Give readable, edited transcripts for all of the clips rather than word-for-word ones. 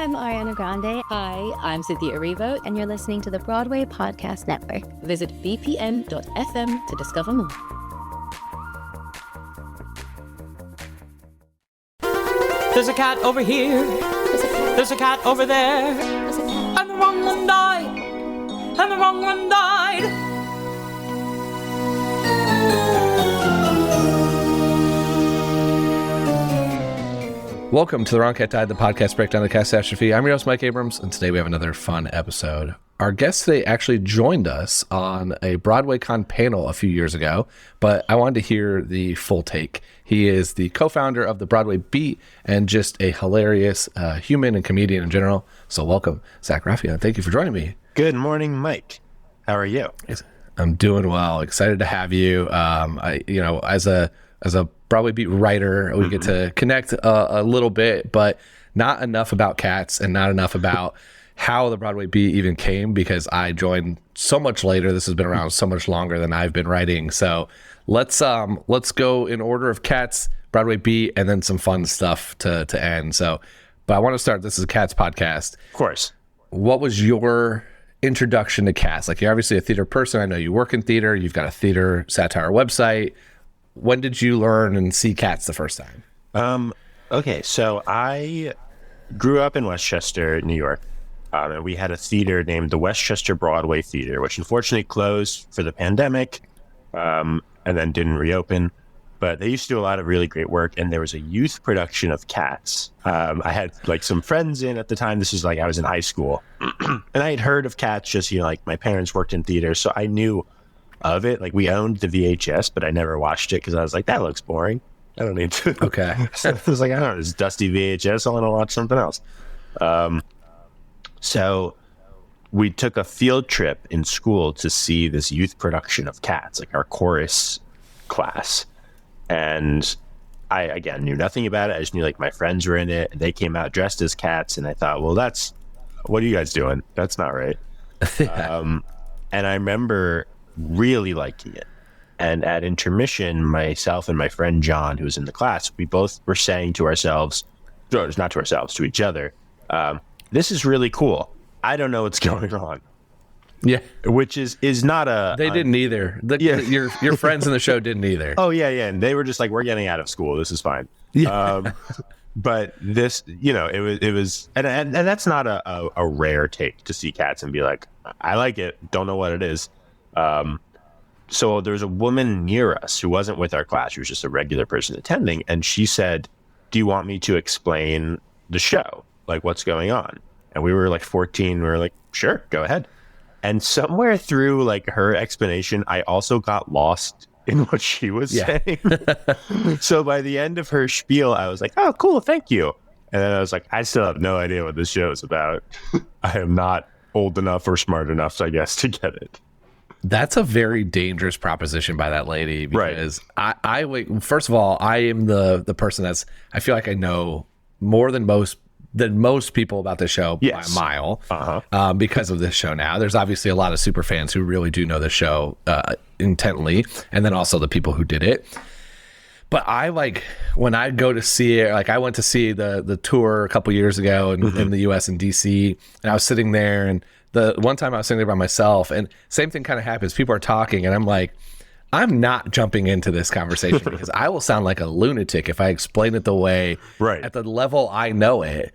I'm Ariana Grande. Hi, I'm Cynthia Erivo. And you're listening to the Broadway Podcast Network. Visit bpn.fm to discover more. There's a cat over here. There's a cat over there. And the wrong one died. And the wrong one died. Welcome to The Wrong Cat Died, the podcast breakdown of the catastrophe. I'm your host, Mike Abrams, and today we have another fun episode. Our guest today actually joined us on a Broadway Con panel a few years ago, but I wanted to hear the full take. He is the co-founder of the Broadway Beat and just a hilarious human and comedian in general. So welcome, Zach Raffio. Thank you for joining me. Good morning, Mike. How are you? I'm doing well. Excited to have you. As a Broadway Beat writer, we get to connect a little bit, but not enough about cats and not enough about how the Broadway Beat even came, because I joined so much later. This has been around so much longer than I've been writing. So let's go in order of cats, Broadway Beat, and then some fun stuff to end. So, but I want to start. This is a Cats podcast. Of course. What was your introduction to cats? Like, you're obviously a theater person. I know you work in theater. You've got a theater satire website. When did you learn and see cats the first time? Okay, so I grew up in Westchester, New York. And we had a theater named the Westchester Broadway Theater, which unfortunately closed for the pandemic and then didn't reopen. But they used to do a lot of really great work, and there was a youth production of Cats. I had like some friends in at the time. This is like I was in high school, and I had heard of Cats. Just like my parents worked in theater, so I knew of it. Like we owned the VHS, but I never watched it because I was like, that looks boring. I don't need to. Okay. So I was like, I don't know, this dusty VHS. I want to watch something else. So we took a field trip in school to see this youth production of Cats, like our chorus class. And I, again, knew nothing about it. I just knew like my friends were in it and they came out dressed as cats. And I thought, well, what are you guys doing? That's not right. And I remember really liking it. And at intermission, myself and my friend John, who was in the class, we both were saying to ourselves, not to ourselves, to each other, this is really cool. I don't know what's going on. Yeah. Which is not a... They didn't either. Your friends in the show didn't either. Oh, yeah. And they were just like, we're getting out of school. This is fine. Yeah. But this, it was... And that's not a rare take to see Cats and be like, I like it. Don't know what it is. So there was a woman near us who wasn't with our class. She was just a regular person attending. And she said, do you want me to explain the show? Like, what's going on? And we were like 14. We were like, sure, go ahead. And somewhere through like her explanation, I also got lost in what she was saying. So by the end of her spiel, I was like, oh, cool, thank you. And then I was like, I still have no idea what this show is about. I am not old enough or smart enough, I guess, to get it. That's a very dangerous proposition by that lady, because I first of all, I am the person I feel like I know more than most people about the show by a mile, because of this show now. There's obviously a lot of super fans who really do know the show intently, and then also the people who did it. But when I go to see it, like I went to see the tour a couple years ago in the US in DC, and I was sitting there, and the one time I was sitting there by myself, and same thing kind of happens. People are talking, and I'm like, I'm not jumping into this conversation because I will sound like a lunatic if I explain it the way, at the level I know it.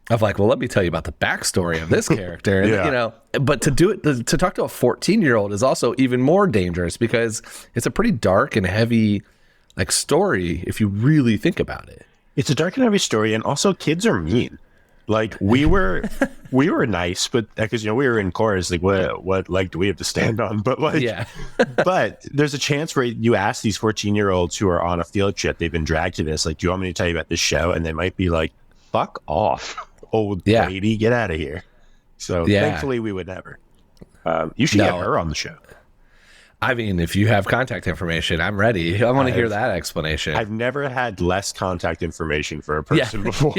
Of like, well, let me tell you about the backstory of this character. And, but to do it, to talk to a 14-year-old is also even more dangerous, because it's a pretty dark and heavy like story if you really think about it. It's a dark and heavy story, and also kids are mean. Like we were nice, but because we were in chorus, like what leg do we have to stand on? But but there's a chance where you ask these 14-year-olds who are on a field trip, they've been dragged to this, like, do you want me to tell you about this show? And they might be like, fuck off, old lady, get out of here. So thankfully we would never. You should get her on the show. I mean, if you have contact information, I'm ready. I want to hear that explanation. I've never had less contact information for a person before.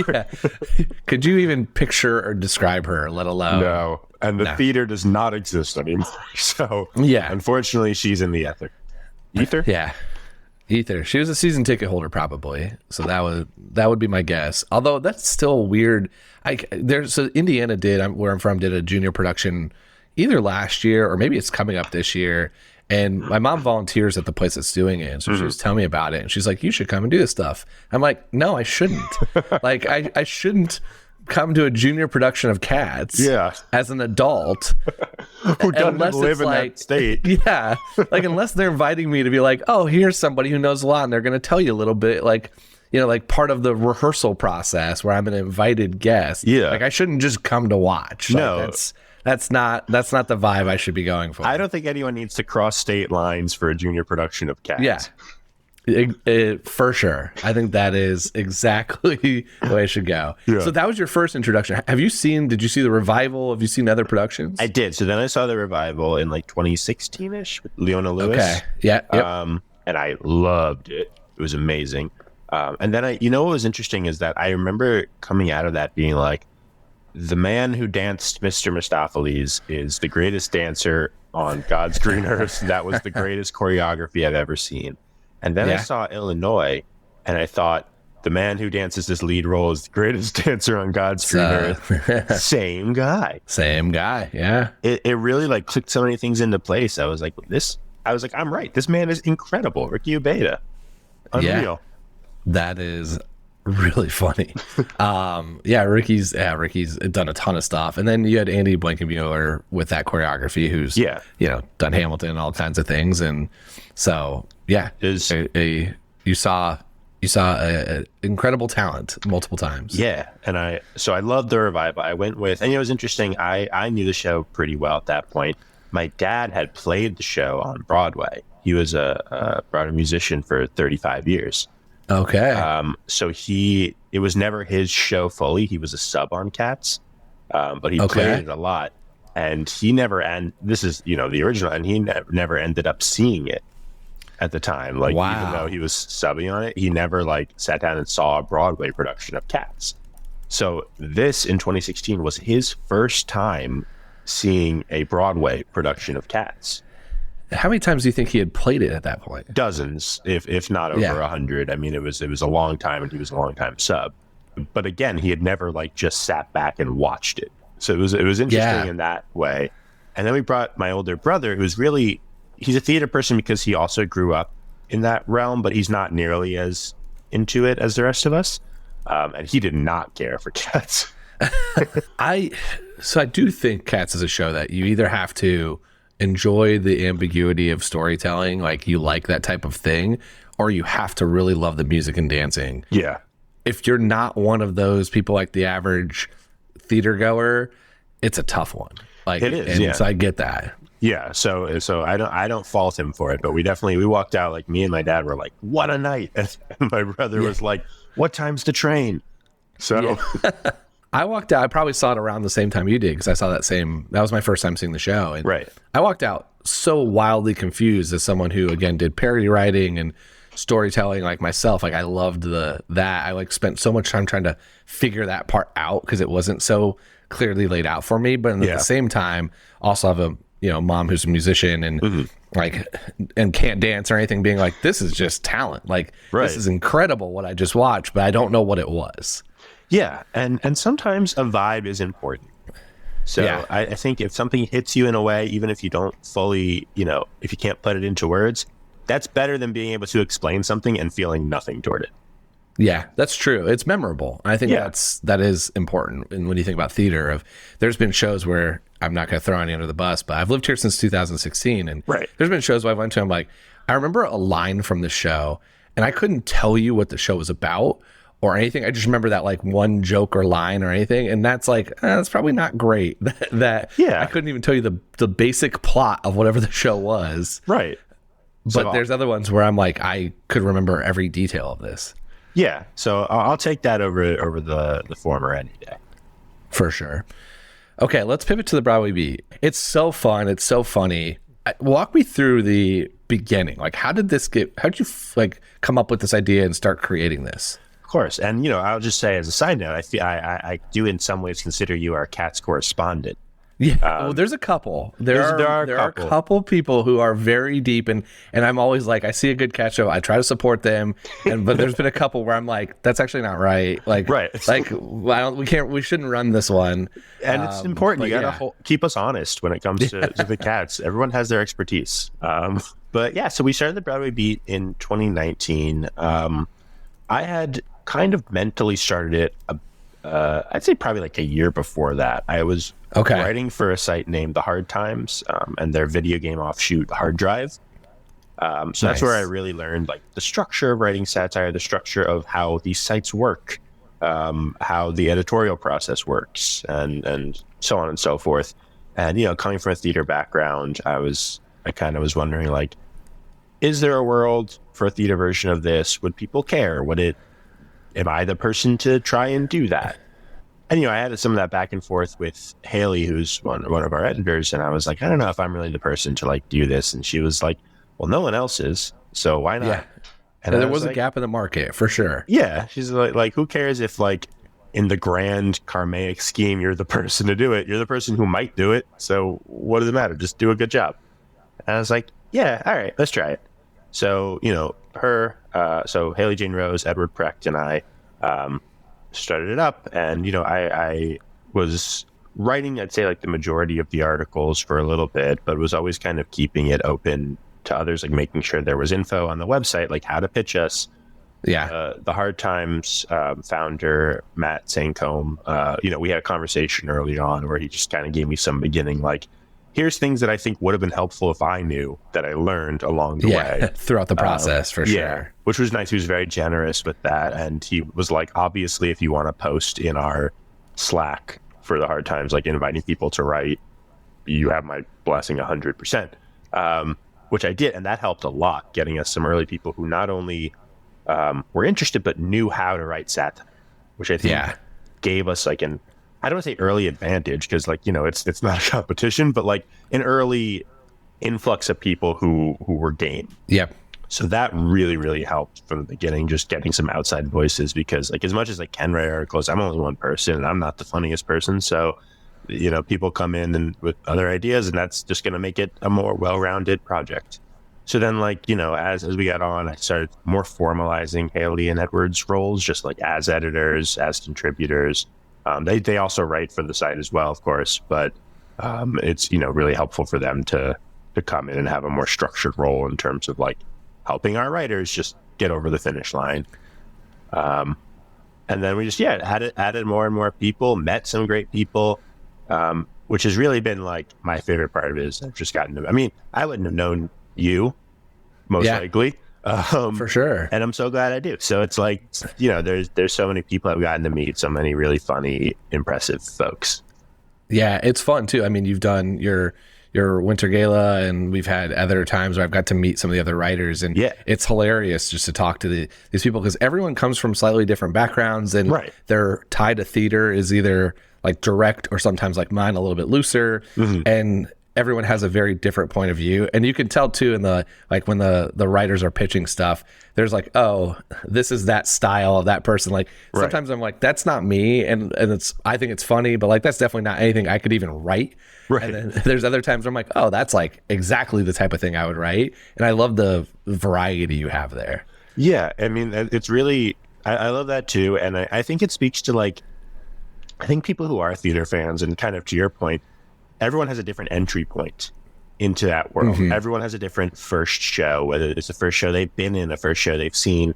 Could you even picture or describe her, let alone? No. And the theater does not exist anymore. So, unfortunately, she's in the ether. Ether? Yeah. Ether. She was a season ticket holder, probably. So that would be my guess. Although that's still weird. So Indiana where I'm from, did a junior production either last year or maybe it's coming up this year. And my mom volunteers at the place that's doing it. And so she was telling me about it. And she's like, you should come and do this stuff. I'm like, no, I shouldn't. Like, I shouldn't come to a junior production of Cats as an adult. Who doesn't live in that state. Yeah. Like, unless they're inviting me to be like, oh, here's somebody who knows a lot. And they're going to tell you a little bit, like, you know, like part of the rehearsal process where I'm an invited guest. Yeah. Like, I shouldn't just come to watch. No. Like, that's not the vibe I should be going for. I don't think anyone needs to cross state lines for a junior production of Cats. Yeah, for sure. I think that is exactly the way it should go. Yeah. So that was your first introduction. Did you see the revival? Have you seen other productions? I did. So then I saw the revival in like 2016-ish with Leona Lewis. Okay. Yeah. Yep. And I loved it. It was amazing. And then what was interesting is that I remember coming out of that being like, the man who danced Mr. Mistopheles is the greatest dancer on God's green earth. That was the greatest choreography I've ever seen. And then I saw Illinois, and I thought, the man who dances this lead role is the greatest dancer on God's green earth. Same guy. Yeah. It really like clicked so many things into place. I was like, I'm right. This man is incredible. Ricky Ubeda. Unreal. Yeah. That is really funny. Ricky's done a ton of stuff. And then you had Andy Blankenmuller with that choreography who's done Hamilton and all kinds of things. And so you saw incredible talent multiple times. Yeah. And I loved the revival. I went with, and it was interesting, I knew the show pretty well at that point. My dad had played the show on Broadway. He was a Broadway musician for 35 years. Okay. So it was never his show fully. He was a sub on Cats, but he played it a lot, and this is, the original, and he never ended up seeing it at the time. Like, even though he was subbing on it, he never like sat down and saw a Broadway production of Cats. So this in 2016 was his first time seeing a Broadway production of Cats. How many times do you think he had played it at that point? Dozens, if not over 100. I mean, it was a long time, and he was a long time sub. But again, he had never like just sat back and watched it. So it was interesting in that way. And then we brought my older brother, he's a theater person because he also grew up in that realm, but he's not nearly as into it as the rest of us. And he did not care for Cats. I do think Cats is a show that you either have to enjoy the ambiguity of storytelling, like you like that type of thing, or you have to really love the music and dancing. Yeah. If you're not one of those people, like the average theater goer, it's a tough one. Like it is. And so I get that. Yeah. So I don't fault him for it, but we walked out, like me and my dad were like, what a night. And my brother was like, what time's the train? So I walked out. I probably saw it around the same time you did, because I saw that was my first time seeing the show. And right. I walked out so wildly confused as someone who, again, did parody writing and storytelling like myself. Like, I loved that. I like spent so much time trying to figure that part out because it wasn't so clearly laid out for me. But at the same time, also have a mom who's a musician and and can't dance or anything, being like, this is just talent. Like, this is incredible what I just watched, but I don't know what it was. Yeah, and sometimes a vibe is important. So I think if something hits you in a way, even if you don't fully, if you can't put it into words, that's better than being able to explain something and feeling nothing toward it. Yeah, that's true. It's memorable. I think that is important. And when you think about theater, there's been shows where, I'm not going to throw any under the bus, but I've lived here since 2016, and there's been shows where I went to, I'm like, I remember a line from the show, and I couldn't tell you what the show was about or anything. I just remember that like one joke or line or anything, and that's like, that's probably not great. I couldn't even tell you the basic plot of whatever the show was. Right. But there's other ones where I'm like, I could remember every detail of this. Yeah. So I'll take that over the former any day. For sure. Okay, let's pivot to the Broadway beat. It's so fun. It's so funny. Walk me through the beginning. Like, how'd you like come up with this idea and start creating this? Of course. And, I'll just say as a side note, I do in some ways consider you our Cats correspondent. Yeah, well, there's a couple. There are a couple people who are very deep, and I'm always like, I see a good catch show, I try to support them, but there's been a couple where I'm like, that's actually not right. Like, we shouldn't run this one. And it's important. You gotta keep us honest when it comes to the cats. Everyone has their expertise. But yeah, so we started the Broadway Beat in 2019. I had kind of mentally started it. I'd say probably like a year before that. I was writing for a site named The Hard Times, and their video game offshoot, Hard Drive. So that's where I really learned like the structure of writing satire, the structure of how these sites work, how the editorial process works, and so on and so forth. And, you know, coming from a theater background, I kind of was wondering, like, is there a world for a theater version of this? Would people care? Am I the person to try and do that? And, you know, I had some of that back and forth with Haley, who's one of our editors. And I was like, I don't know if I'm really the person to like do this. And she was like, well, no one else is. So why not? Yeah. And there was a gap in the market for sure. Yeah. She's like, who cares if like in the grand karmic scheme, you're the person to do it. You're the person who might do it. So what does it matter? Just do a good job. And I was like, yeah, all right, let's try it. So, you know, so Haley Jane Rose, Edward Precht, and I started it up. And, you know, I was writing, I'd say, like the majority of the articles for a little bit, but was always kind of keeping it open to others, like making sure there was info on the website, like how to pitch us. Yeah. The Hard Times founder, Matt Sancombe, you know, we had a conversation early on where he just kind of gave me some beginning, like, here's things that I think would have been helpful if I knew that I learned along the way. Throughout the process, for sure. Yeah, which was nice. He was very generous with that. And he was like, obviously, if you want to post in our Slack for the Hard Times, like inviting people to write, you have my blessing 100%, which I did. And that helped a lot, getting us some early people who not only were interested, but knew how to write satire, which I think gave us like I don't want to say early advantage, because like, you know, it's not a competition, but like an early influx of people who were game. Yep. So that really, really helped from the beginning, just getting some outside voices, because like as much as I can write articles, I'm only one person and I'm not the funniest person. So, you know, people come in and with other ideas, and that's just going to make it a more well-rounded project. So then, like, you know, as we got on, I started more formalizing Haley and Edward's roles, just like as editors, as contributors. They also write for the site as well, of course, but it's, you know, really helpful for them to come in and have a more structured role in terms of like helping our writers just get over the finish line. And then we just, added more and more people, met some great people, which has really been like my favorite part of it is I've just gotten to, I mean, I wouldn't have known you most likely. For sure. And I'm so glad I do. So it's like, you know, there's so many people I've gotten to meet, so many really funny, impressive folks. Yeah, it's fun too. I mean, you've done your winter gala, and we've had other times where I've got to meet some of the other writers, and it's hilarious just to talk to these people, because everyone comes from slightly different backgrounds, and their tie to theater is either like direct or sometimes like mine, a little bit looser. And everyone has a very different point of view, and you can tell too in the like when the writers are pitching stuff, there's like, oh, this is that style of that person. Like sometimes I'm like, that's not me, and I think it's funny, but like that's definitely not anything I could even write. And then there's other times where I'm like, oh, that's like exactly the type of thing I would write, and I love the variety you have there. Yeah, I mean, it's really I love that too, and I think it speaks to like, I think people who are theater fans, and kind of to your point, everyone has a different entry point into that world. Everyone has a different first show, whether it's the first show they've been in, a first show they've seen,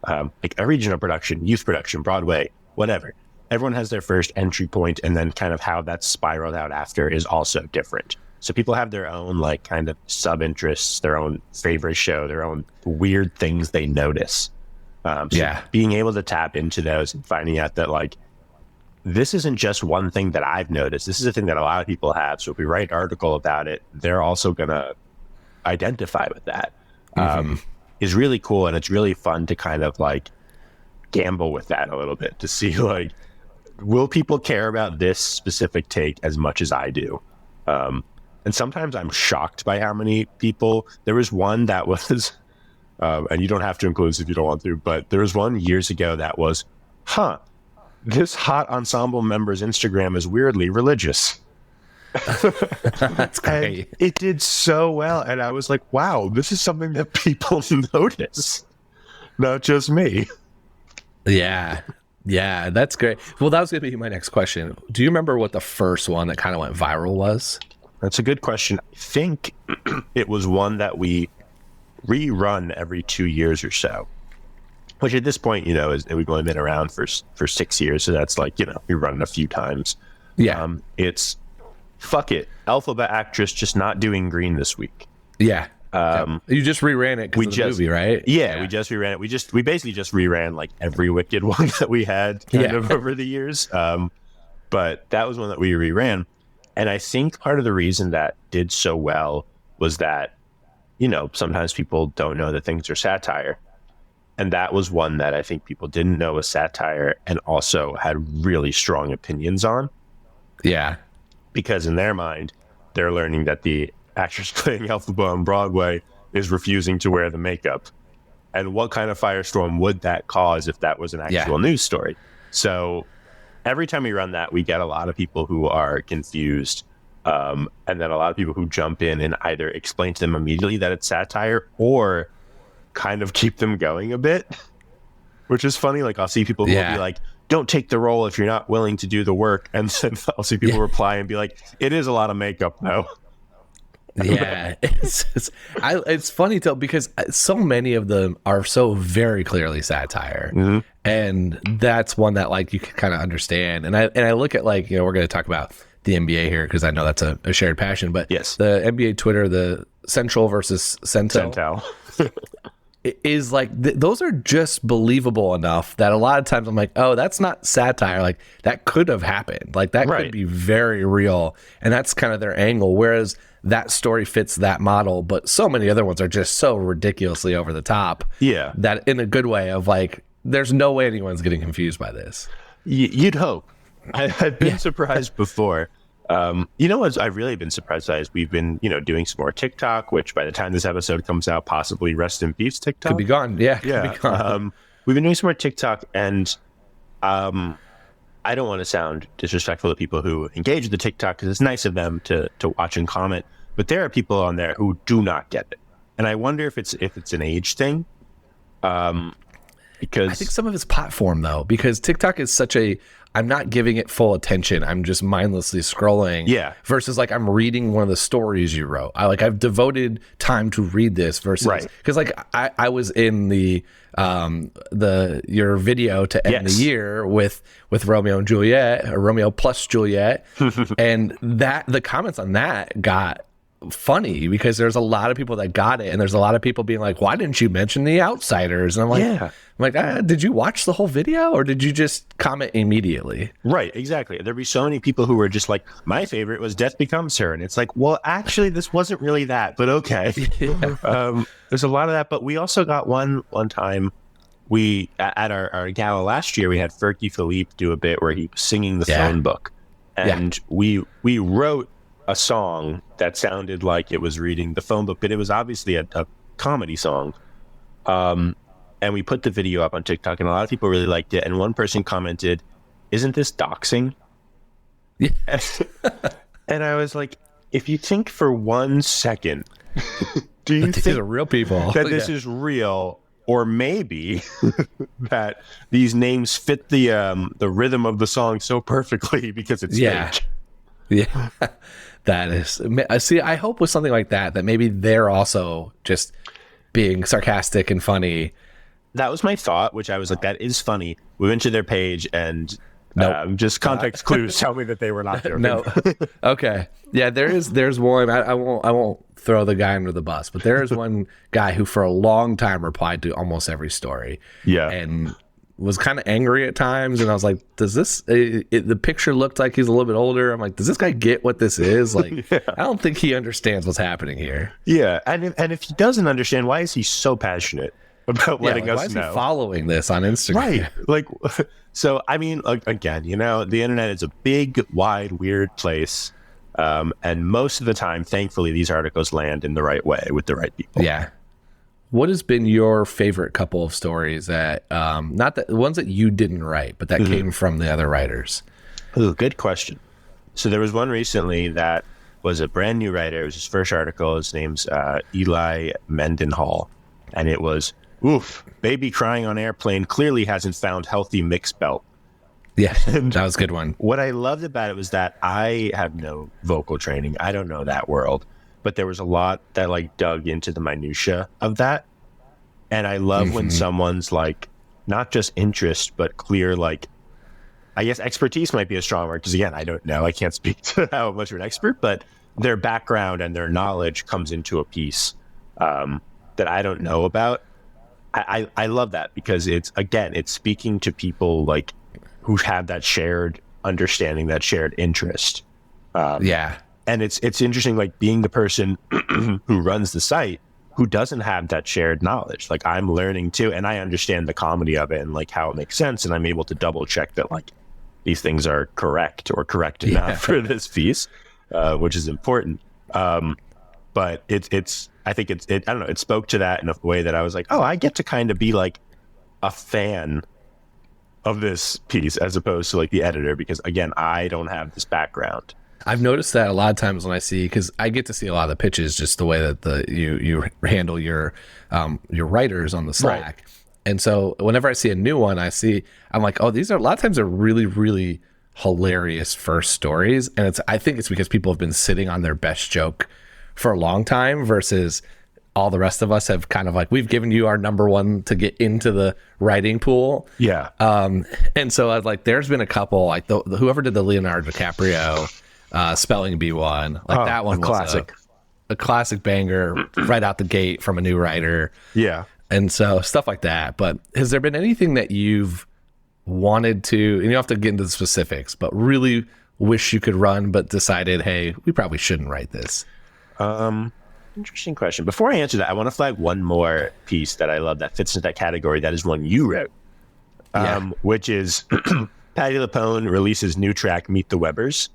like a regional production, youth production, Broadway, whatever. Everyone has their first entry point, and then kind of how that's spiraled out after is also different. So people have their own like kind of sub-interests, their own favorite show, their own weird things they notice. Being able to tap into those and finding out that like, this isn't just one thing that I've noticed. This is a thing that a lot of people have. So if we write an article about it, they're also going to identify with that. Is really cool. And it's really fun to kind of like gamble with that a little bit to see like, will people care about this specific take as much as I do? And sometimes I'm shocked by how many people. There was one that was, and you don't have to include this if you don't want to, but there was one years ago that was, this hot ensemble member's Instagram is weirdly religious. That's great. And it did so well. And I was like, wow, this is something that people notice, not just me. Yeah. Yeah, that's great. Well, that was going to be my next question. Do you remember what the first one that kind of went viral was? That's a good question. I think it was one that we rerun every 2 years or so, which at this point, we've only been around for 6 years. So that's like, we run it a few times. Yeah. It's Fuck It. Alphabet actress just not doing green this week. Yeah. You just reran it because of the movie, right? Yeah, we just reran it. We basically just reran like every Wicked one that we had kind of over the years. But that was one that we reran. And I think part of the reason that did so well was that, sometimes people don't know that things are satire. And that was one that I think people didn't know was satire and also had really strong opinions on. Yeah. Because in their mind, they're learning that the actress playing Elphaba on Broadway is refusing to wear the makeup. And what kind of firestorm would that cause if that was an actual news story? So every time we run that, we get a lot of people who are confused. And then a lot of people who jump in and either explain to them immediately that it's satire or kind of keep them going a bit, which is funny. Like I'll see people who will be like, don't take the role if you're not willing to do the work. And then I'll see people reply and be like, it is a lot of makeup though. Yeah, it's funny though because so many of them are so very clearly satire, and that's one that like you can kind of understand. And I look at like we're going to talk about the NBA here because I know that's a shared passion. But yes, the NBA Twitter, the Central versus Centel. Is like those are just believable enough that a lot of times I'm like, oh, that's not satire. Like that could have happened. Like that could be very real, and that's kind of their angle. Whereas that story fits that model, but so many other ones are just so ridiculously over the top. Yeah, that in a good way of like, there's no way anyone's getting confused by this. You'd hope. I've been surprised before. What I've really been surprised by is we've been, doing some more TikTok, which by the time this episode comes out, possibly rest in peace TikTok. Could be gone. Yeah. Be gone. We've been doing some more TikTok, and I don't want to sound disrespectful to people who engage with the TikTok because it's nice of them to watch and comment, but there are people on there who do not get it. And I wonder if it's an age thing. Because I think some of it's platform though, because TikTok is such I'm not giving it full attention. I'm just mindlessly scrolling. Yeah. Versus like I'm reading one of the stories you wrote. I've devoted time to read this versus because like I was in your video to end the year with Romeo and Juliet, or Romeo plus Juliet, and the comments on that got funny because there's a lot of people that got it, and there's a lot of people being like, why didn't you mention the outsiders? And I'm like, did you watch the whole video or did you just comment immedially? Right, exactly. There'd be so many people who were just like, my favorite was Death Becomes Her, and it's like, well, actually this wasn't really that, but okay. There's a lot of that, but we also got one time we at our gala last year, we had Fergie Philippe do a bit where he was singing the phone book, and we wrote a song that sounded like it was reading the phone book, but it was obviously a comedy song. And we put the video up on TikTok, and a lot of people really liked it. And one person commented, "Isn't this doxing?" Yeah. And I was like, if you think for 1 second, do you think these are real people that this is real, or maybe that these names fit the rhythm of the song so perfectly because it's fake? Yeah. That is, see, I hope with something like that maybe they're also just being sarcastic and funny. That was my thought, which I was like, that is funny. We went to their page and just context clues tell me that they were not joking. No. Okay. Yeah, there's one. I won't throw the guy under the bus, but there is one guy who for a long time replied to almost every story. Yeah. And was kind of angry at times, and I was like, does this the picture looked like he's a little bit older. I'm like, does this guy get what this is? Like, I don't think he understands what's happening here. Yeah. And if he doesn't understand, why is he so passionate about letting us know? Why is he following this on Instagram? Right. Like, so, I mean, again, the internet is a big, wide, weird place. And most of the time, thankfully, these articles land in the right way with the right people. Yeah. What has been your favorite couple of stories that, not the ones that you didn't write, but that came from the other writers? Ooh, good question. So there was one recently that was a brand new writer. It was his first article. His name's Eli Mendenhall. And it was, oof, baby crying on airplane clearly hasn't found healthy mixed belt. Yeah, that was a good one. What I loved about it was that I have no vocal training. I don't know that world. But there was a lot that like dug into the minutia of that. And I love when someone's like, not just interest, but clear, like, I guess expertise might be a strong word, because again, I don't know. I can't speak to how much of an expert, but their background and their knowledge comes into a piece that I don't know about. I love that, because it's speaking to people like who have that shared understanding, that shared interest. Yeah. And it's interesting, like being the person who runs the site who doesn't have that shared knowledge. Like I'm learning too, and I understand the comedy of it and like how it makes sense, and I'm able to double check that like these things are correct or correct enough for this piece, which is important. But I think I don't know, it spoke to that in a way that I was like, oh, I get to kind of be like a fan of this piece as opposed to like the editor, because again, I don't have this background. I've noticed that a lot of times when I see, because I get to see a lot of the pitches, just the way that you handle your writers on the Slack. Right. And so whenever I see a new one, I'm like, oh, these are a lot of times are really, really hilarious first stories. And I think it's because people have been sitting on their best joke for a long time versus all the rest of us have kind of like, we've given you our number one to get into the writing pool. Yeah. And so I'd like, there's been a couple, like whoever did the Leonardo DiCaprio spelling bee one, like that one was classic. A classic banger right out the gate from a new writer. Yeah. And so stuff like that. But has there been anything that you've wanted to, and you don't have to get into the specifics, but really wish you could run, but decided, hey, we probably shouldn't write this? Interesting question. Before I answer that, I want to flag one more piece that I love that fits into that category. That is one you wrote, which is Patti LuPone releases new track, Meet the Webbers.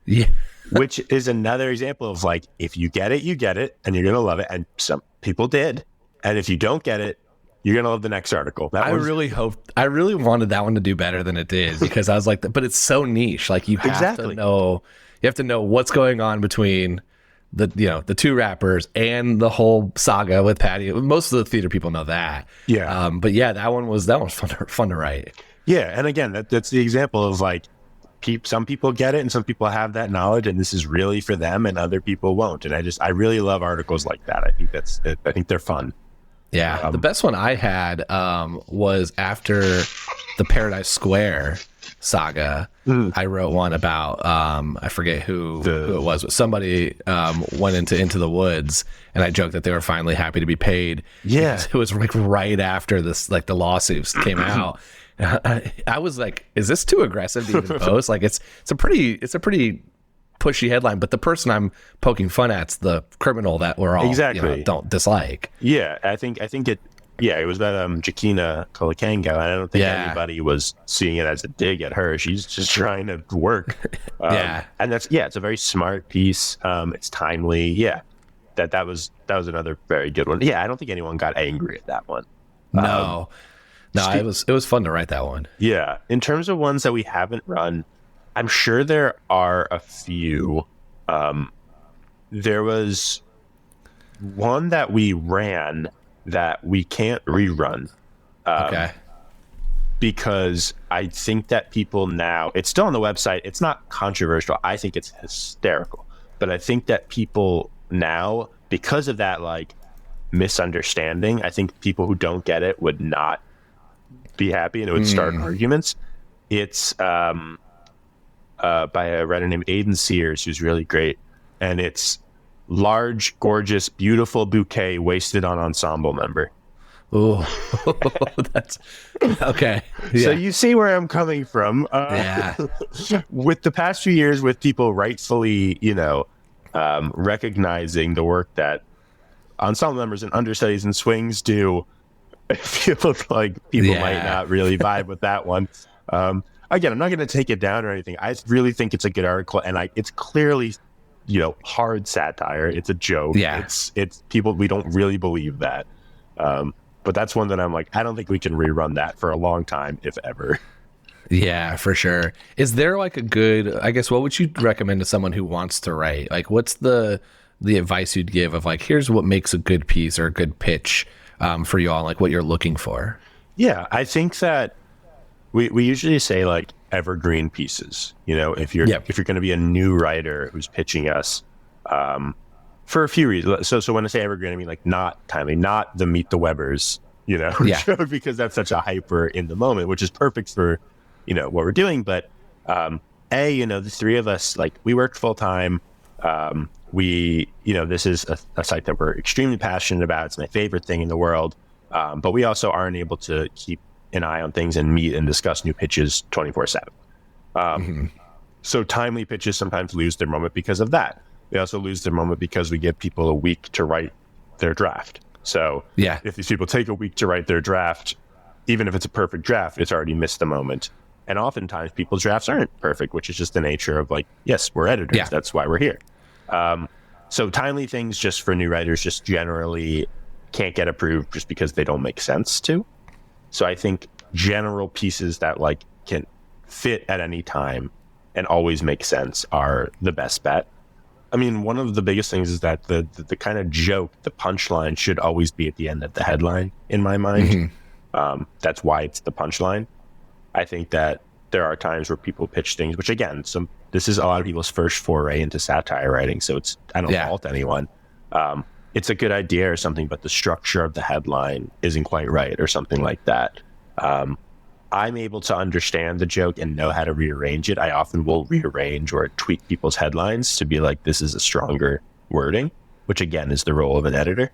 Yeah. Which is another example of like, if you get it, you get it, and you're going to love it. And some people did. And if you don't get it, you're going to love the next article. I really wanted that one to do better than it did, because I was like, but it's so niche. Like you have to know what's going on between the two rappers and the whole saga with Patti. Most of the theater people know that. Yeah. But yeah, that one was fun to write. Yeah. And again, that's the example of like, some people get it and some people have that knowledge, and this is really for them, and other people won't. And I really love articles like that. I think they're fun. Yeah. The best one I had was after the Paradise Square saga. I wrote one about I forget who it was, but somebody went into the woods, and I joked that they were finally happy to be paid. Yeah. It was like right after this, like the lawsuits came out. I was like, is this too aggressive to even post? Like it's a pretty pushy headline, but the person I'm poking fun at's the criminal that we're all don't dislike. Yeah, I think it was about Jakina Kolakanga, and I don't think anybody was seeing it as a dig at her. She's just trying to work. And it's a very smart piece. It's timely. Yeah. That was another very good one. Yeah, I don't think anyone got angry at that one. No, it was fun to write that one. Yeah. In terms of ones that we haven't run, I'm sure there are a few. There was one that we ran that we can't rerun. Okay. Because I think that people now, it's still on the website. It's not controversial. I think it's hysterical. But I think that people now, because of that like misunderstanding, I think people who don't get it would not be happy, and it would start arguments. It's by a writer named Aidan Sears, who's really great, and it's large, gorgeous, beautiful bouquet wasted on ensemble member. Oh, that's okay. Yeah. So you see where I'm coming from. With the past few years, with people rightfully, recognizing the work that ensemble members and understudies and swings do, I feel like people might not really vibe with that one. Again, I'm not going to take it down or anything. I really think it's a good article, and it's clearly, hard satire. It's a joke. Yeah. It's people, we don't really believe that. But that's one that I'm like, I don't think we can rerun that for a long time, if ever. Yeah, for sure. Is there like a good, I guess, what would you recommend to someone who wants to write? Like, what's the advice you'd give of like, here's what makes a good piece or a good pitch for you all, like what you're looking for? Yeah, I think that we usually say like evergreen pieces. You know, if you're going to be a new writer who's pitching us, for a few reasons. So when I say evergreen, I mean like not timely, not the Meet the Webbers, you know, show, because that's such a hyper in the moment, which is perfect for, you know, what we're doing. But you know, the three of us, like, we worked full time. You know, this is a site that we're extremely passionate about. It's my favorite thing in the world. But we also aren't able to keep an eye on things and meet and discuss new pitches 24/7. So timely pitches sometimes lose their moment because of that. They also lose their moment because we give people a week to write their draft. So if these people take a week to write their draft, even if it's a perfect draft, it's already missed the moment. And oftentimes people's drafts aren't perfect, which is just the nature of like, yes, we're editors. Yeah. That's why we're here. So timely things just for new writers just generally can't get approved just because they don't make sense to. So I think general pieces that like can fit at any time and always make sense are the best bet. I mean, one of the biggest things is that the kind of joke, the punchline should always be at the end of the headline in my mind. That's why it's the punchline. I think that there are times where people pitch things, which again, this is a lot of people's first foray into satire writing. So I don't fault anyone. It's a good idea or something, but the structure of the headline isn't quite right or something like that. I'm able to understand the joke and know how to rearrange it. I often will rearrange or tweak people's headlines to be like, this is a stronger wording, which again is the role of an editor.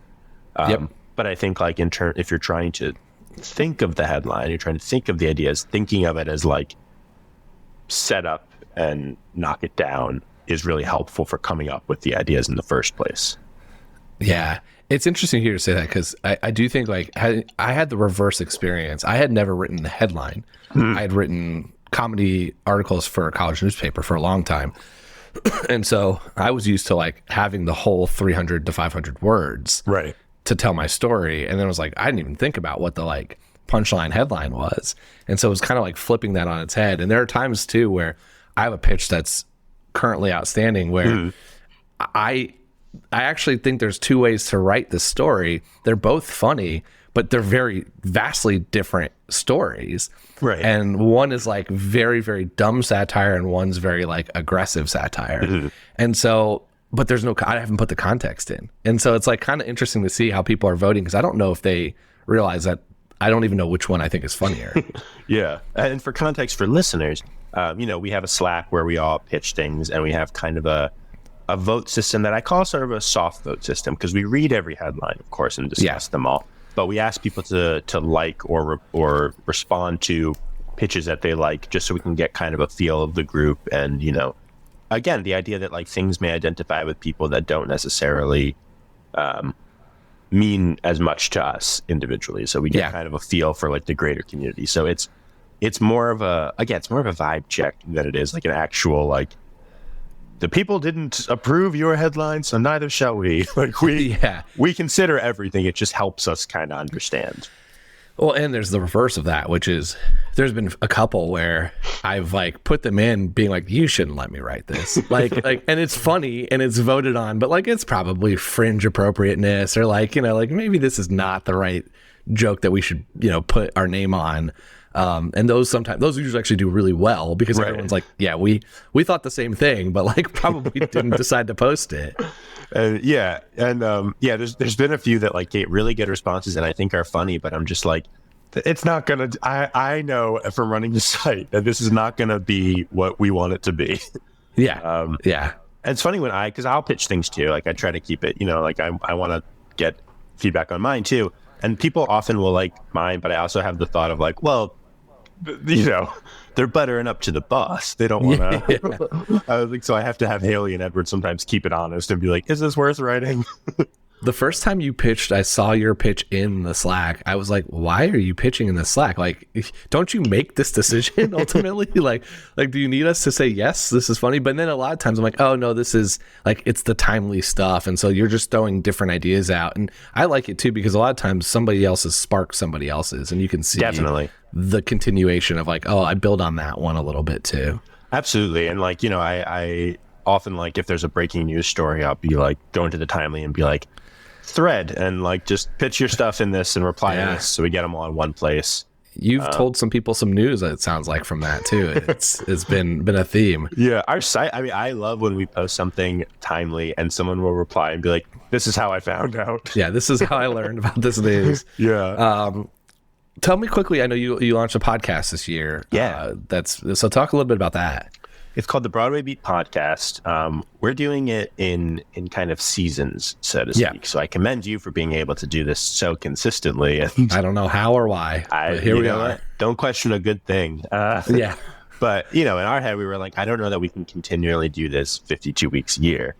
But I think like if you're trying to think of the headline, you're trying to think of the ideas, thinking of it as like set up and knock it down is really helpful for coming up with the ideas in the first place. Yeah. It's interesting here to say that because I do think like I had the reverse experience. I had never written the headline. I had written comedy articles for a college newspaper for a long time. And so I was used to like having the whole 300 to 500 words to tell my story. And then I was like, I didn't even think about what the like punchline headline was. And so it was kind of like flipping that on its head. And there are times too where I have a pitch that's currently outstanding where I actually think there's two ways to write this story. They're both funny, but they're very vastly different stories. Right. And one is like very, very dumb satire and one's very like aggressive satire. And so, but I haven't put the context in. And so it's like kind of interesting to see how people are voting because I don't know if they realize that I don't even know which one I think is funnier. Yeah. And for context for listeners, you know, we have a Slack where we all pitch things and we have kind of a vote system that I call sort of a soft vote system because we read every headline, of course, and discuss them all. But we ask people to like or respond to pitches that they like just so we can get kind of a feel of the group. And, you know, again, the idea that like things may identify with people that don't necessarily mean as much to us individually. So we get kind of a feel for like the greater community. So it's more of a vibe check than it is like an actual like, the people didn't approve your headline, so neither shall we. Like we consider everything. It just helps us kind of understand. Well, and there's the reverse of that, which is there's been a couple where I've like put them in being like, you shouldn't let me write this. like, and it's funny and it's voted on, but like, it's probably fringe appropriateness or like, you know, like maybe this is not the right joke that we should, you know, put our name on. And those usually actually do really well because everyone's like, yeah, we thought the same thing, but like probably didn't decide to post it. There's been a few that like get really good responses and I think are funny, but I'm just like, it's not gonna. I know from running the site that this is not gonna be what we want it to be. And it's funny because I'll pitch things too. Like I try to keep it, you know, like I want to get feedback on mine too. And people often will like mine, but I also have the thought of like, well, you know, they're buttering up to the boss. They don't want to. So I have to have Haley and Edward sometimes keep it honest and be like, is this worth writing? The first time you pitched, I saw your pitch in the Slack. I was like, why are you pitching in the Slack? Like, don't you make this decision ultimately? like, do you need us to say, yes, this is funny? But then a lot of times I'm like, oh, no, this is like, it's the timely stuff. And so you're just throwing different ideas out. And I like it too, because a lot of times somebody else's sparks somebody else's. And you can see Definitely the continuation of like, oh, I build on that one a little bit too. Absolutely. And like, I often, like, if there's a breaking news story, I'll be like, go into the timely and be like, thread, and like just pitch your stuff in this and reply to this, so we get them all in one place. You've told some people some news, it sounds like, from that too. It's been a theme. Yeah, our site, I mean, I love when we post something timely and someone will reply and be like, this is how I found out. Yeah, this is how I learned about this news. Yeah. Tell me quickly, I know you launched a podcast this year. Yeah. So talk a little bit about that. It's called the Broadway Beat Podcast. We're doing it in kind of seasons, so to speak. Yeah. So I commend you for being able to do this so consistently. And I don't know how or why, but here we are. Don't question a good thing. Yeah. But, in our head, we were like, I don't know that we can continually do this 52 weeks a year.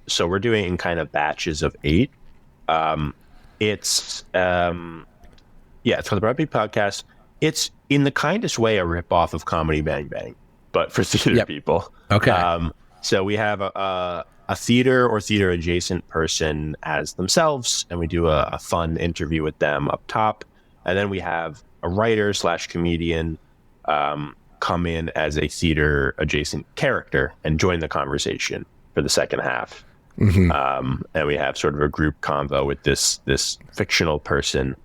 So we're doing it in kind of batches of 8. It's called the Broadway Beat Podcast. It's in the kindest way a ripoff of Comedy Bang Bang, but for theater people. Okay. So we have a theater or theater adjacent person as themselves, and we do a fun interview with them up top. And then we have a writer / comedian come in as a theater adjacent character and join the conversation for the second half. Mm-hmm. And we have sort of a group convo with this fictional person.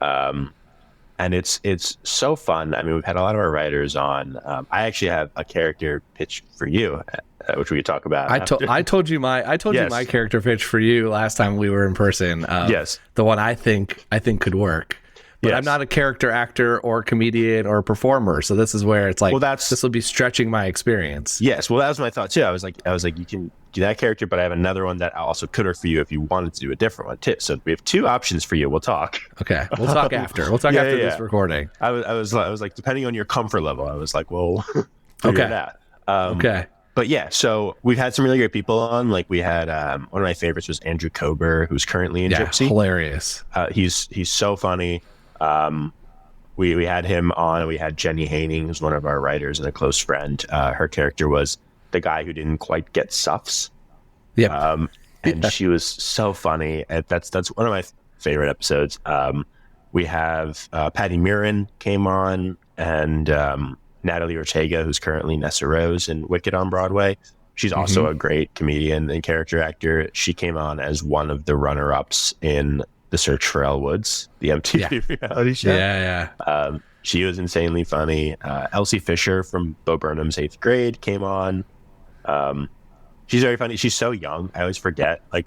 And it's so fun. I mean, we've had a lot of our writers on. I actually have a character pitch for you, which we could talk about. I told you my character pitch for you last time we were in person. Yes, the one I think could work. But I'm not a character actor or comedian or performer, so this is where it's like, this will be stretching my experience. Yes, well, that was my thought too. I was like, you can do that character, but I have another one that also could work for you if you wanted to do a different one too. So we have 2 options for you. We'll talk. Okay, we'll talk after. We'll talk after this recording. I was like, depending on your comfort level, I was like, well, figure it out. Okay. But yeah, so we've had some really great people on. Like we had one of my favorites was Andrew Kober, who's currently in Gypsy. Hilarious. He's so funny. We had him on. We had Jenny Haining, who's one of our writers and a close friend. Her character was the guy who didn't quite get suffs. Yeah. And she was so funny. And that's one of my favorite episodes. We have Patty Murin came on, and Natalie Ortega, who's currently Nessa Rose in Wicked on Broadway. She's also a great comedian and character actor. She came on as one of the runner-ups in The Search for Elle Woods, the MTV reality show. Yeah. She was insanely funny. Elsie Fisher from Bo Burnham's 8th Grade came on. She's very funny. She's so young. I always forget. Like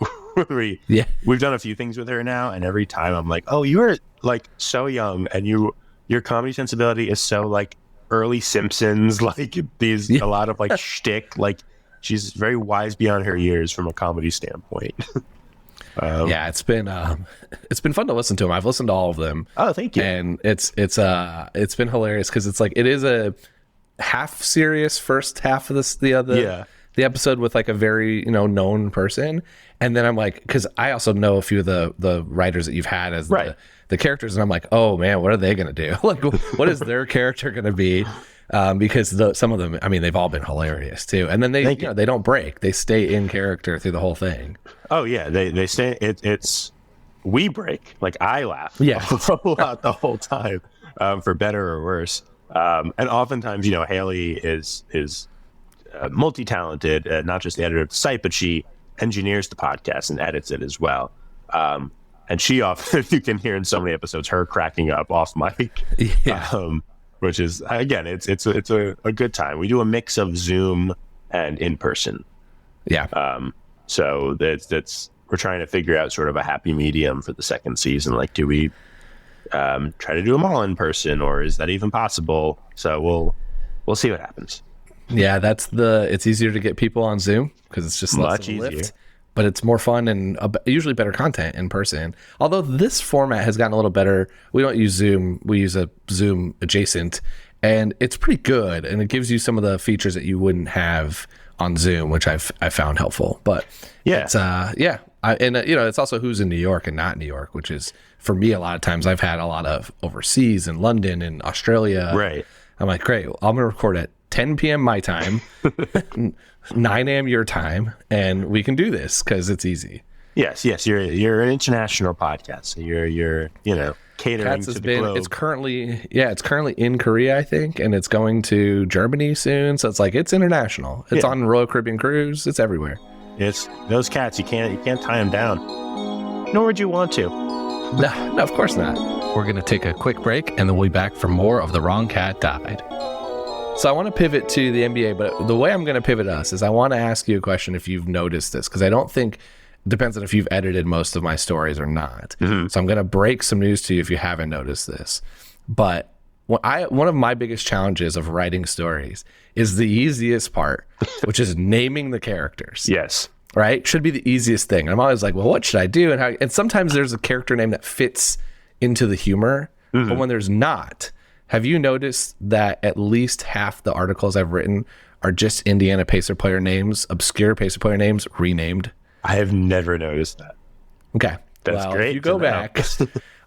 we've done a few things with her now, and every time I'm like, oh, you are like so young, and your comedy sensibility is so like early Simpsons, like a lot of like shtick. Like she's very wise beyond her years from a comedy standpoint. It's been fun to listen to them. I've listened to all of them. Oh, thank you. And it's been hilarious because it's like it is a half serious first half of the episode with like a very known person, and then I'm like, because I also know a few of the writers that you've had as the characters, and I'm like, oh man, what are they gonna do? Like, what is their character gonna be? Because some of them, I mean, they've all been hilarious too, and then they don't break; they stay in character through the whole thing. Oh yeah, they stay. We break. Like I laugh. Yeah, a lot the whole time, for better or worse. And oftentimes, Haley is multi-talented, not just the editor of the site, but she engineers the podcast and edits it as well. And she often, you can hear in so many episodes, her cracking up off mic. Yeah. Which is, again, it's a good time. We do a mix of Zoom and in person. Yeah. So we're trying to figure out sort of a happy medium for the second season. Like, do we try to do them all in person, or is that even possible? So we'll see what happens. Yeah, it's easier to get people on Zoom because it's just much easier. Lift, but it's more fun and usually better content in person. Although this format has gotten a little better. We don't use Zoom. We use a Zoom adjacent, and it's pretty good. And it gives you some of the features that you wouldn't have on Zoom, which I found helpful. But It's also who's in New York and not New York, which is for me a lot of times I've had a lot of overseas in London and Australia. Right. I'm like, great, I'm going to record at 10 p.m. my time, 9 a.m. your time, and we can do this because it's easy. Yes. You're an international podcast. So you're catering Cats to has the been, globe. it's currently in Korea, I think, and it's going to Germany soon. So it's like, it's international. It's on Royal Caribbean Cruise. It's everywhere. It's those cats. You can't tie them down. Nor would you want to. No, of course not. We're going to take a quick break, and then we'll be back for more of The Wrong Cat Died. So I want to pivot to the NBA, but the way I'm going to pivot us is I want to ask you a question if you've noticed this, because I don't think it depends on if you've edited most of my stories or not. Mm-hmm. So I'm going to break some news to you if you haven't noticed this. But one of my biggest challenges of writing stories is the easiest part, which is naming the characters. Yes. Right? Should be the easiest thing. I'm always like, well, what should I do? And sometimes there's a character name that fits into the humor, but when there's not, have you noticed that at least half the articles I've written are just Indiana Pacer player names, obscure Pacer player names renamed? I have never noticed that. Okay. That's great. If you go back,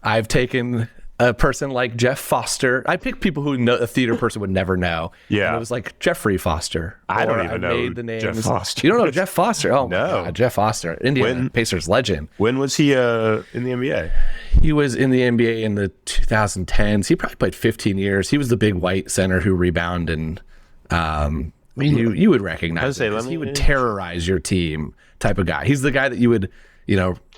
I've taken a person like Jeff Foster. I picked people who a theater person would never know. Yeah. And it was like Jeffrey Foster. I don't Or even know made the names. Jeff Foster. You don't know Jeff Foster? Oh, No. my God. Jeff Foster, Indiana Pacers legend. When was he in the NBA? He was in the NBA in the 2010s. He probably played 15 years. He was the big white center who rebounded, and you would recognize him 'cause he would terrorize your team type of guy. He's the guy that you would,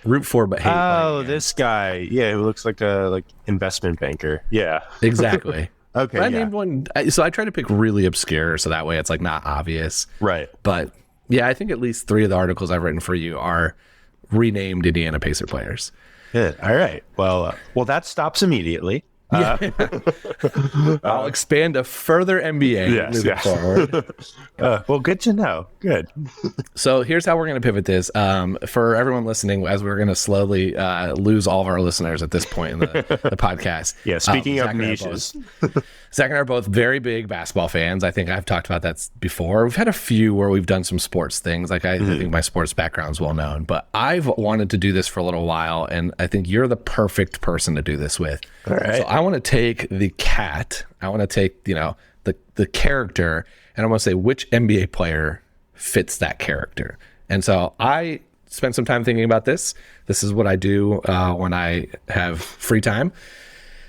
root for but hate. Oh, this guy. Yeah, who looks like a investment banker. Yeah. Exactly. Okay. But I named one. So I try to pick really obscure, so that way it's like not obvious. Right. But yeah, I think at least 3 of the articles I've written for you are renamed Indiana Pacer players. Good. All right. Well, that stops immediately. I'll expand to further NBA moving forward. Well, good to know. Good. So here's how we're going to pivot this. For everyone listening, as we're going to slowly lose all of our listeners at this point in the podcast. Yeah. Speaking of Zach and I niches. Zach and I are both very big basketball fans. I think I've talked about that before. We've had a few where we've done some sports things. Like I think my sports background's well known, but I've wanted to do this for a little while, and I think you're the perfect person to do this with. All right. So I want to take the cat. I want to take, the character, and I want to say which NBA player fits that character. And so I spent some time thinking about this. This is what I do when I have free time.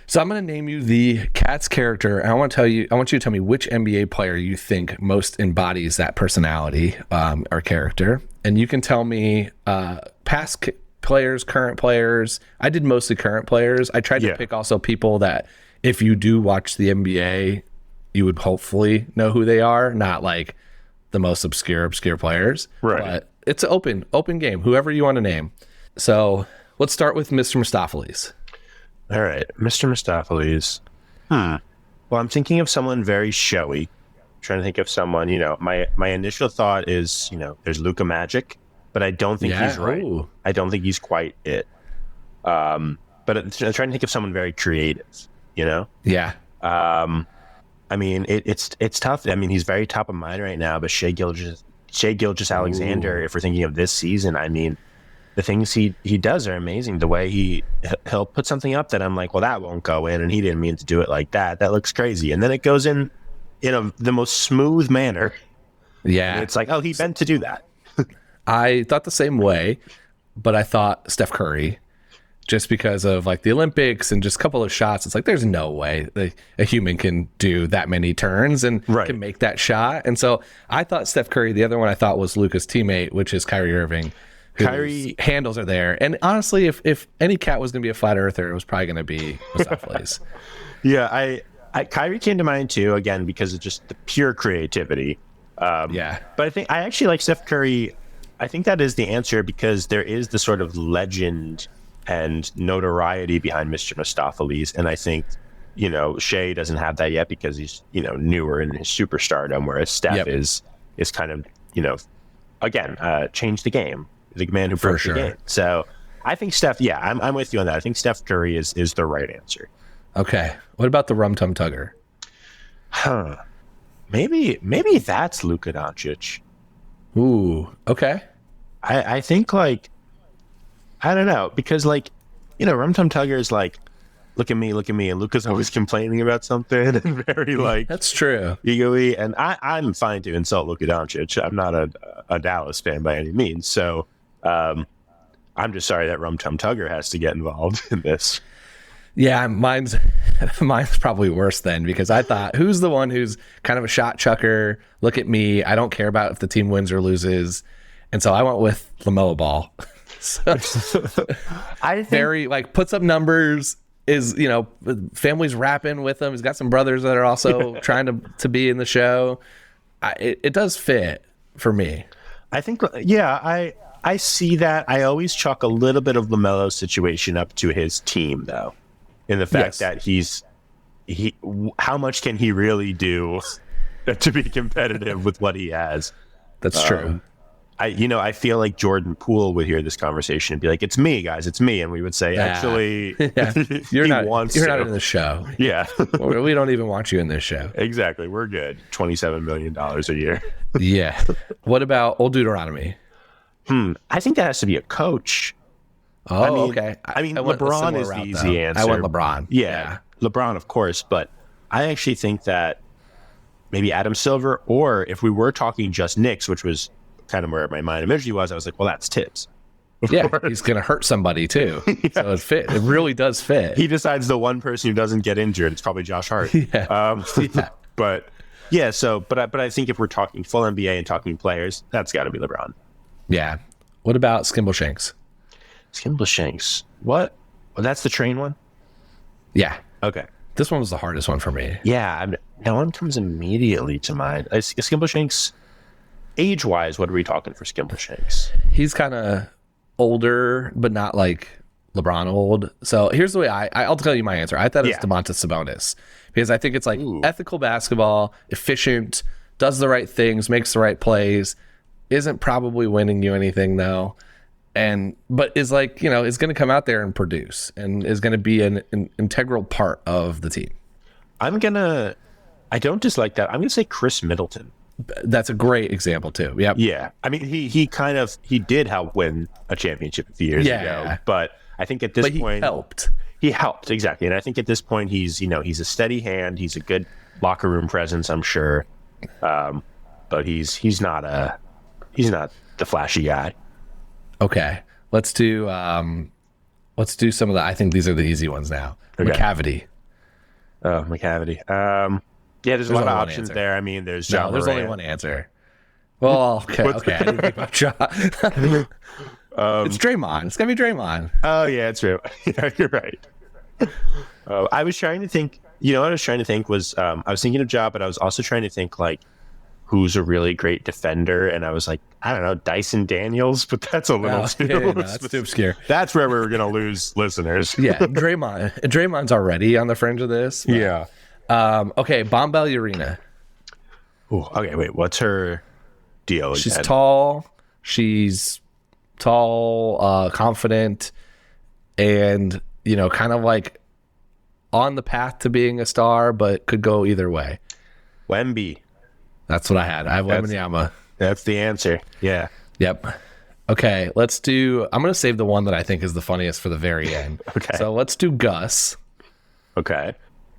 So I'm going to name you the cat's character, and I want you to tell me which NBA player you think most embodies that personality or character. And you can tell me past players, current players. I did mostly current players. I tried to pick also people that if you do watch the NBA, you would hopefully know who they are, not like the most obscure players. Right. But it's an open game, whoever you want to name. So let's start with Mr. Mistopheles. All right. Mr. Mistopheles. Well, I'm thinking of someone very showy. I'm trying to think of someone, my initial thought is, there's Luka Magic, but I don't think he's right. Ooh. I don't think he's quite it. But I'm trying to think of someone very creative, Yeah. I mean, it's tough. I mean, he's very top of mind right now, but Shai Gilgeous-Alexander, if we're thinking of this season, I mean, the things he does are amazing. The way he'll put something up that I'm like, well, that won't go in, and he didn't mean to do it like that. That looks crazy. And then it goes in the most smooth manner. Yeah. And it's like, oh, he meant to do that. I thought the same way, but I thought Steph Curry, just because of like the Olympics and just a couple of shots. It's like, there's no way a human can do that many turns and can make that shot. And so I thought Steph Curry. The other one I thought was Luka's teammate, which is Kyrie Irving. Kyrie handles are there. And honestly, if any cat was going to be a flat earther, it was probably going to be Mistopheles. Yeah, I Kyrie came to mind too, again, because of just the pure creativity. But I actually like Steph Curry. I think that is the answer because there is the sort of legend and notoriety behind Mr. Mistopheles. And I think, Shai doesn't have that yet because he's, newer in his superstardom, whereas Steph is kind of, again, changed the game. The man who broke the game. So I think Steph, I'm with you on that. I think Steph Curry is the right answer. Okay. What about the Rum Tum Tugger? Maybe that's Luka Doncic. Ooh, okay. I think like I don't know, because like, Rum Tum Tugger is like, look at me, and Luca's always complaining about something and very like That's true. ego-y. And I'm fine to insult Luka Doncic. I'm not a Dallas fan by any means. So I'm just sorry that Rum Tum Tugger has to get involved in this. Yeah, mine's probably worse then, because I thought, who's the one who's kind of a shot chucker? Look at me. I don't care about if the team wins or loses. And so I went with LaMelo Ball. So, I think very like puts up numbers, is, family's rapping with him. He's got some brothers that are also trying to be in the show. It does fit for me. I think, I see that. I always chalk a little bit of LaMelo's situation up to his team, though, in the fact that how much can he really do to be competitive with what he has? That's true. I feel like Jordan Poole would hear this conversation and be like, "It's me, guys, it's me," and we would say, "Actually, you're not in the show. Yeah, we don't even want you in this show. Exactly. We're good. $27 million a year. Yeah. What about Old Deuteronomy? I think that has to be a coach. Oh, okay. I mean, LeBron is the easy answer. I went LeBron. Yeah, LeBron, of course. But I actually think that maybe Adam Silver, or if we were talking just Knicks, which was kind of where my mind immediately was, I was like, well, that's Tibbs. Yeah, he's going to hurt somebody too. So it really does fit. He decides the one person who doesn't get injured. It's probably Josh Hart. But yeah, but I think if we're talking full NBA and talking players, that's got to be LeBron. Yeah. What about Skimble Shanks? Skimble Shanks. What? Well, that's the train one? Yeah. Okay. This one was the hardest one for me. Yeah. No one comes immediately to mind. Skimble Shanks, age-wise, what are we talking for Skimble Shanks? He's kind of older, but not like LeBron old. So here's the way I'll tell you my answer. I thought it's Domantas Sabonis, because I think it's like ethical basketball, efficient, does the right things, makes the right plays, isn't probably winning you anything though, but is like, is going to come out there and produce and is going to be an integral part of the team. I don't dislike that. I'm going to say Chris Middleton. That's a great example too. Yep. Yeah. I mean, he did help win a championship a few years ago, but I think at this point he helped. Exactly. And I think at this point he's a steady hand. He's a good locker room presence, I'm sure. But he's not the flashy guy. Okay. Let's do some of the, I think these are the easy ones now. Okay. McCavity. Oh, McCavity. Yeah, there's a lot of options there. I mean, there's John there's Morant. only one answer. Well, okay. I didn't think about John. It's Draymond. It's gonna be Draymond. Oh yeah, it's true. Yeah, you're right. I was trying to think. What I was trying to think was, I was thinking of Ja, but I was also trying to think like, who's a really great defender, and I was like, I don't know, Dyson Daniels, but that's a little that's too obscure. That's where we were gonna lose listeners. Yeah, Draymond's already on the fringe of this. But, yeah. Okay, Bombell Urena. Ooh, okay, wait, what's her deal again? She's tall, confident, and kind of like on the path to being a star, but could go either way. Wemby. That's what I had. I have Wembanyama. That's the answer. Yeah. Yep. Okay, I'm going to save the one that I think is the funniest for the very end. Okay. So let's do Gus. Okay.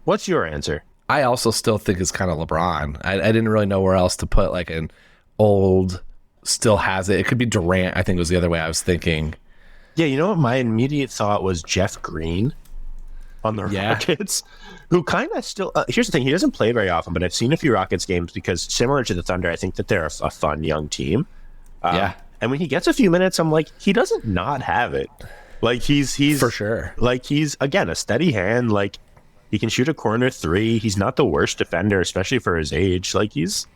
What's your answer? I also still think it's kind of LeBron. I didn't really know where else to put like an old, still has it. It could be Durant, I think was the other way I was thinking. Yeah, you know what? My immediate thought was Jeff Green on the Rockets, who kind of still... here's the thing. He doesn't play very often, but I've seen a few Rockets games because similar to the Thunder, I think that they're a fun young team. And when he gets a few minutes, I'm like, he doesn't not have it. Like he's for sure. Like he's, again, a steady hand. Like he can shoot a corner three. He's not the worst defender, especially for his age. Like he's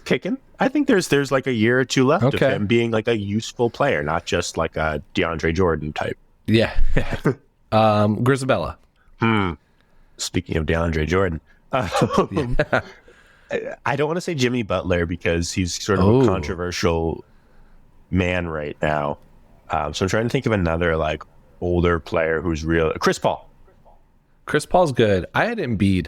kicking. I think there's like a year or two left of him being like a useful player, not just like a DeAndre Jordan type. Yeah. Grisabella. Speaking of DeAndre Jordan, I don't want to say Jimmy Butler because he's sort of a controversial man right now. So I'm trying to think of another like older player who's real. Chris Paul. Chris Paul's good. I had Embiid.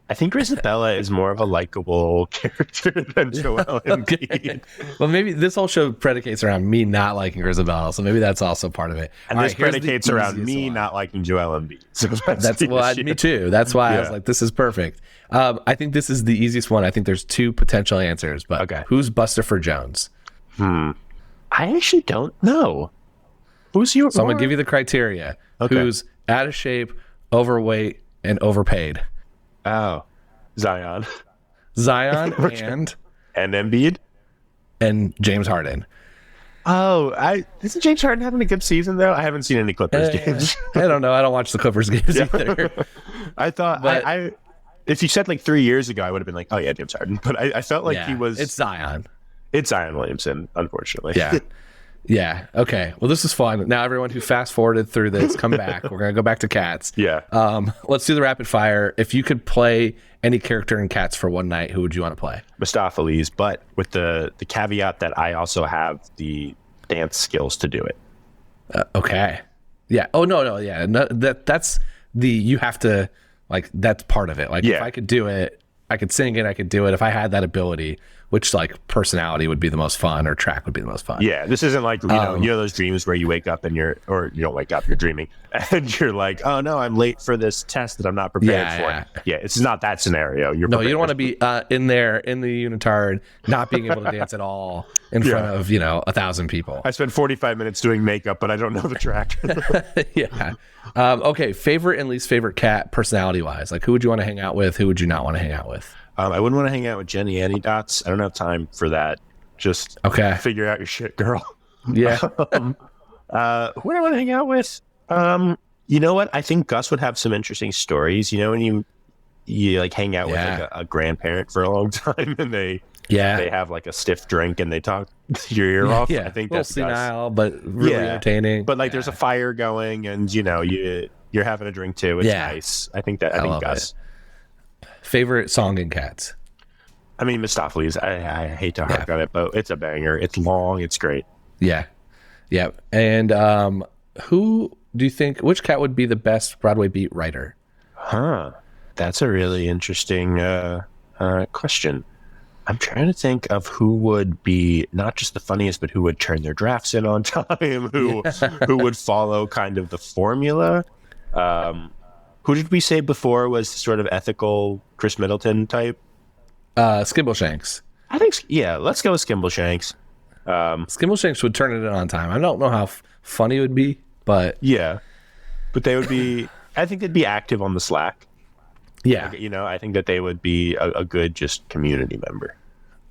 I think Grisabella is more of a likable character than Joel Embiid. Well, maybe this whole show predicates around me not liking Grisabella, so maybe that's also part of it. And All this right, here's the predicates around me easiest one. not liking Joel Embiid. So That's me too. That's why I was like, this is perfect. I think this is the easiest one. I think there's two potential answers, but Okay. who's Buster Jones? I actually don't know. Who's your? So I'm gonna give you the criteria. Okay. Who's out of shape, overweight, and overpaid? Oh, Zion Zion and Embiid. and James Harden. Oh, isn't James Harden having a good season though? I haven't seen any Clippers games. I don't know. I don't watch the Clippers games either. I thought But- if you said like 3 years ago, I would have been like, oh yeah, James Harden. But I felt like he was. It's Zion. It's Zion Williamson, unfortunately. Yeah. Yeah. Okay. Well, this is fun. Now, everyone who fast forwarded through this, come back. We're gonna go back to Cats. Yeah. Let's do the rapid fire. If you could play any character in Cats for one night, who would you want to play? Mistopheles, but with the caveat that I also have the dance skills to do it. Okay. Yeah. Oh no. Yeah. No, that's the you have to like that's part of it. Like if I could do it, I could sing it. I could do it if I had that ability. Which like personality would be the most fun, or track would be the most fun? Yeah, this isn't like you know those dreams where you wake up and you don't wake up, you're dreaming, and you're like, oh no, I'm late for this test that I'm not prepared for. Yeah, it's not that scenario. You don't want to be in there in the unitard, not being able to dance at all in front of 1,000 people. I spent 45 minutes doing makeup, but I don't know the track. Yeah. Okay. Favorite and least favorite cat personality wise, like who would you want to hang out with? Who would you not want to hang out with? I wouldn't want to hang out with Jenny Dots. I don't have time for that. Just figure out your shit, girl. Yeah. Who do I want to hang out with? You know what? I think Gus would have some interesting stories. You know, when you like hang out with like a grandparent for a long time and they have like a stiff drink and they talk your ear off. Yeah. I think that's senile, but really entertaining. But like there's a fire going and you're having a drink too. It's nice. I think Gus. Favorite song in Cats? I mean, Mistopheles. I hate to harp on it, but it's a banger. It's long. It's great. Yeah. Yeah. And who do you think, which cat would be the best Broadway beat writer? That's a really interesting question. I'm trying to think of who would be not just the funniest, but who would turn their drafts in on time, who would follow kind of the formula. Who did we say before was sort of ethical Chris Middleton type? Skimbleshanks. I think, let's go with Skimbleshanks. Skimbleshanks would turn it in on time. I don't know how funny it would be, but... Yeah. But they would be... I think they'd be active on the Slack. Yeah. Like, I think that they would be a good just community member.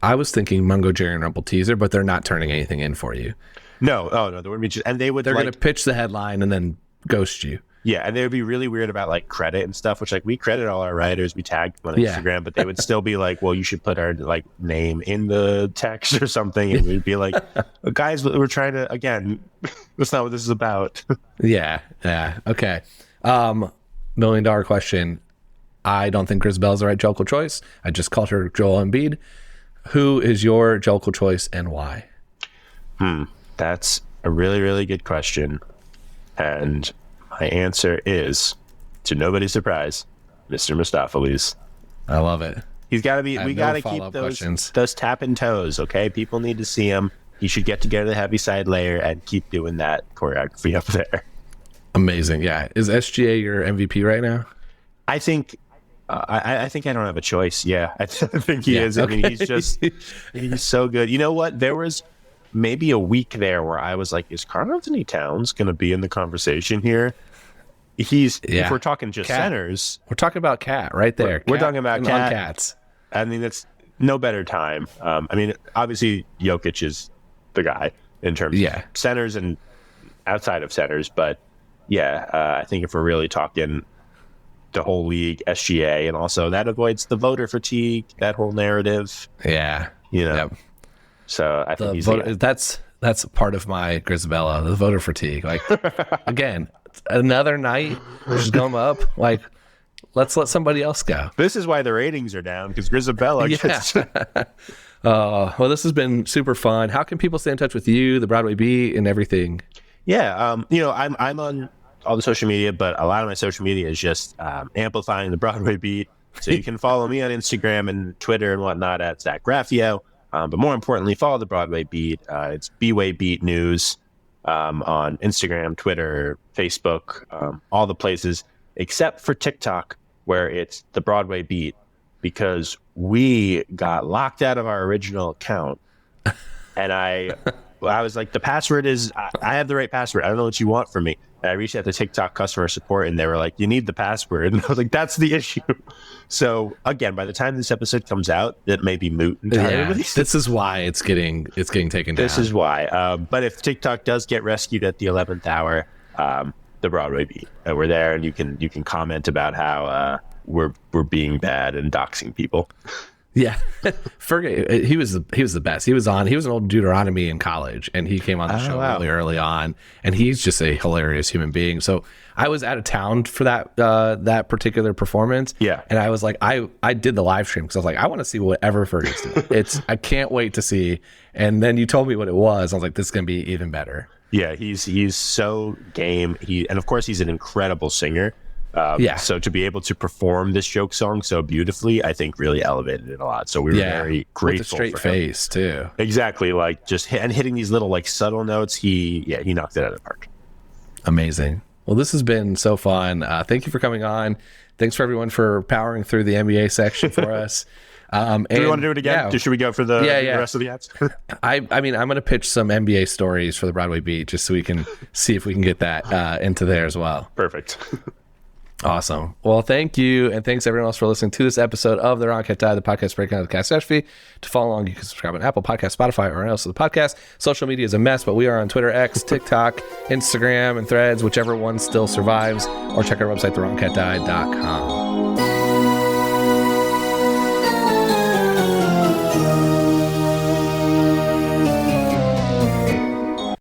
I was thinking Mungo, Jerry, and Rumple Teaser, but they're not turning anything in for you. No. Oh, no. There wouldn't be just... And they're going to pitch the headline and then ghost you. Yeah, and they would be really weird about like credit and stuff, which like we credit all our writers, we tag them on Instagram, but they would still be like, well, you should put our like name in the text or something, and we'd be like, guys, we're trying to, again, that's not what this is about. Yeah. Okay. $1 million question. I don't think Grisabelle's the right Jokel choice. I just called her Joel Embiid. Who is your Jokel choice and why? That's a really, really good question. And my answer is, to nobody's surprise, Mr. Mistopheles. I love it. He's got to be. We got to keep those tapping toes. Okay, people need to see him. He should get together the heavy side layer and keep doing that choreography up there. Amazing. Yeah. Is SGA your MVP right now? I think. I think I don't have a choice. Yeah, I think he is. Okay. I mean, he's so good. You know what? There was maybe a week there where I was like, is Karl Anthony Towns going to be in the conversation here? If we're talking just centers. We're talking about Cat right there. We're talking about Cat. Cats. I mean, that's no better time. I mean, obviously, Jokic is the guy in terms of centers and outside of centers. But I think if we're really talking the whole league, SGA, and also that avoids the voter fatigue, that whole narrative. Yeah. Yep. So I think that's part of my Grisabella, the voter fatigue. Like, again, another night, just going up. Like, let's let somebody else go. This is why the ratings are down, because Grisabella gets... Well, this has been super fun. How can people stay in touch with you, the Broadway Beat, and everything? Yeah, I'm on all the social media, but a lot of my social media is just amplifying the Broadway Beat. So you can follow me on Instagram and Twitter and whatnot at Zach Raffio. But more importantly, follow the Broadway Beat. It's B-Way Beat News on Instagram, Twitter, Facebook, all the places, except for TikTok, where it's the Broadway Beat, because we got locked out of our original account. And I was like, the password is, I have the right password. I don't know what you want from me. And I reached out to TikTok customer support, and they were like, you need the password. And I was like, that's the issue. So again, by the time this episode comes out, it may be moot entirely. Yeah, this is why it's getting taken down. This is why. But if TikTok does get rescued at the 11th hour, the Broadway Beat, we're there, and you can comment about how we're being bad and doxing people. Yeah, Fergie, he was the best. He was an old Deuteronomy in college, and he came on the show really early on, and he's just a hilarious human being. So I was out of town for that particular performance. Yeah, and I was like, I did the live stream because I was like, I want to see whatever Fergie's doing. I can't wait to see. And then you told me what it was. I was like, this is gonna be even better. Yeah, he's so game. And of course he's an incredible singer. So to be able to perform this joke song so beautifully, I think really elevated it a lot. So we were very grateful. With a straight face too. Exactly, like just hitting these little like subtle notes. He knocked it out of the park. Amazing. Well, this has been so fun. Thank you for coming on. Thanks for everyone for powering through the NBA section for us. Do we want to do it again? Yeah. Should we go for the rest of the ads? I mean, I'm going to pitch some NBA stories for the Broadway Beat just so we can see if we can get that into there as well. Perfect. Awesome. Well, thank you. And thanks everyone else for listening to this episode of The Ron Can't Die, the podcast breaking down the catastrophe. To follow along, you can subscribe on Apple Podcasts, Spotify, or anywhere else of the podcast. Social media is a mess, but we are on Twitter, X, TikTok, Instagram, and Threads, whichever one still survives. Or check our website, theroncatdie.com.